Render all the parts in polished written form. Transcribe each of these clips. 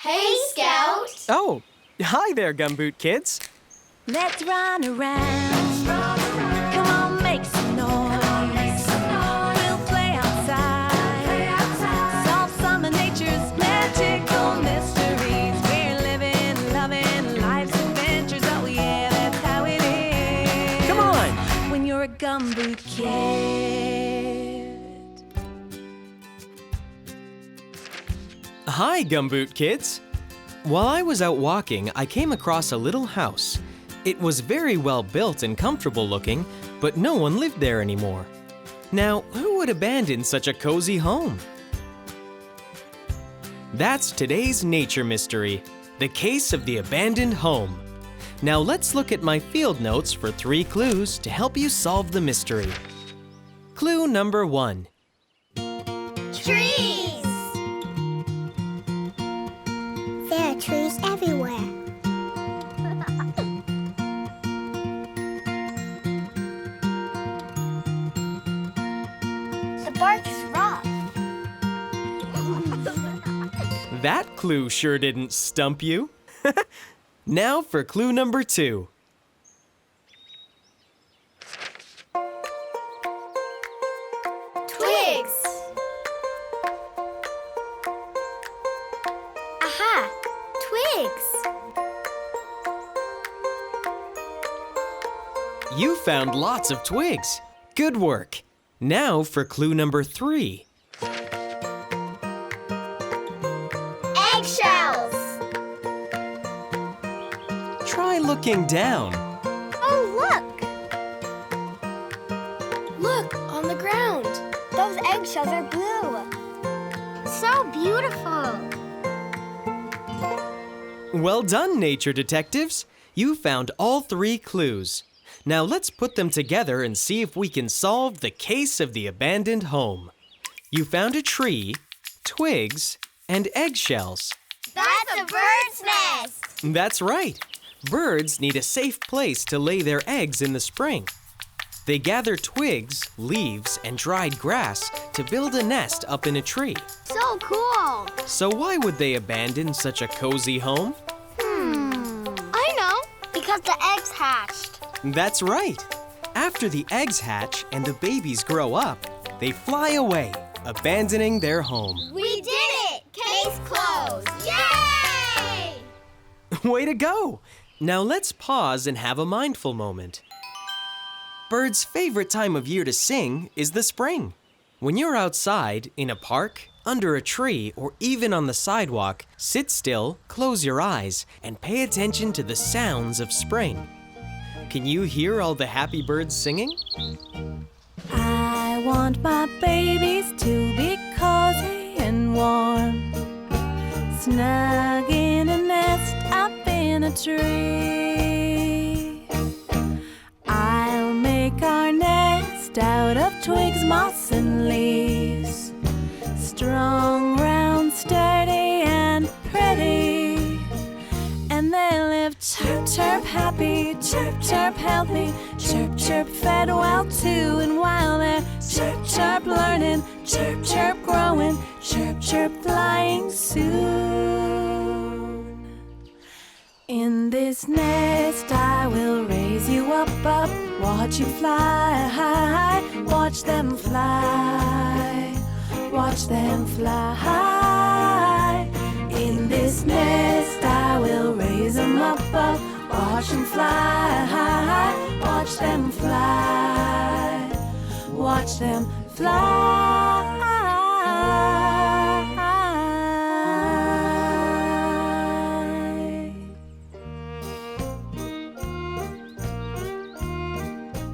Hey, Scout! Oh, hi there, Gumboot Kids. Let's run around. Come on, make some noise. We'll play outside. Solve some of nature's magical mysteries. We're living, loving life's adventures. Oh yeah, that's how it is. Come on! When you're a Gumboot Kid. Hi, Gumboot Kids. While I was out walking, I came across a little house. It was very well built and comfortable looking, but no one lived there anymore. Now, who would abandon such a cozy home? That's today's nature mystery, the case of the abandoned home. Now let's look at my field notes for 3 clues to help you solve the mystery. Clue number 1. Trees! There are trees everywhere. The bark is rough. That clue sure didn't stump you. Now for clue number 2. Twigs! Aha! Twigs! You found lots of twigs. Good work. Now for clue number 3. Eggshells! Try looking down. Oh, look! Look, on the ground. Those eggshells are blue. So beautiful. Well done, nature detectives. You found all 3 clues. Now let's put them together and see if we can solve the case of the abandoned home. You found a tree, twigs, and eggshells. That's a bird's nest! That's right. Birds need a safe place to lay their eggs in the spring. They gather twigs, leaves, and dried grass to build a nest up in a tree. So cool! So why would they abandon such a cozy home? I know, because the eggs hatched. That's right. After the eggs hatch and the babies grow up, they fly away, abandoning their home. We did it! Case closed! Yay! Way to go! Now let's pause and have a mindful moment. Birds' favorite time of year to sing is the spring. When you're outside, in a park, under a tree, or even on the sidewalk, sit still, close your eyes, and pay attention to the sounds of spring. Can you hear all the happy birds singing? I want my babies to be cozy and warm, snug in a nest up in a tree. I'll make our nest out of twigs, moss, and leaves, strong, round, sturdy, and pretty. And they live chirp, chirp, happy, chirp, chirp, healthy, chirp, chirp, fed well too. And while they're chirp, chirp, learning, chirp, chirp, growing, chirp, chirp, flying soon. In this nest I will raise you up, watch you fly, watch them fly, watch them fly. In this nest I will raise them up, watch them fly, watch them fly, watch them fly.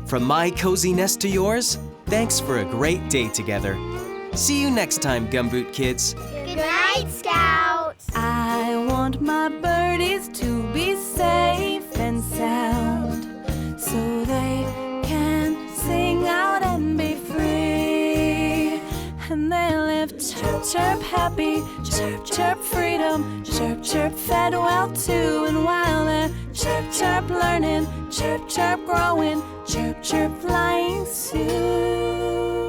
From my cozy nest to yours, thanks for a great day together. See you next time, Gumboot Kids. Good night, Scout! I want my birdies to be safe and sound, so they can sing out and be free. And they live chirp, chirp, happy, chirp, chirp, freedom, chirp, chirp, fed well too. And while they're chirp, chirp, learning, chirp, chirp, growing, chirp, chirp, flying soon.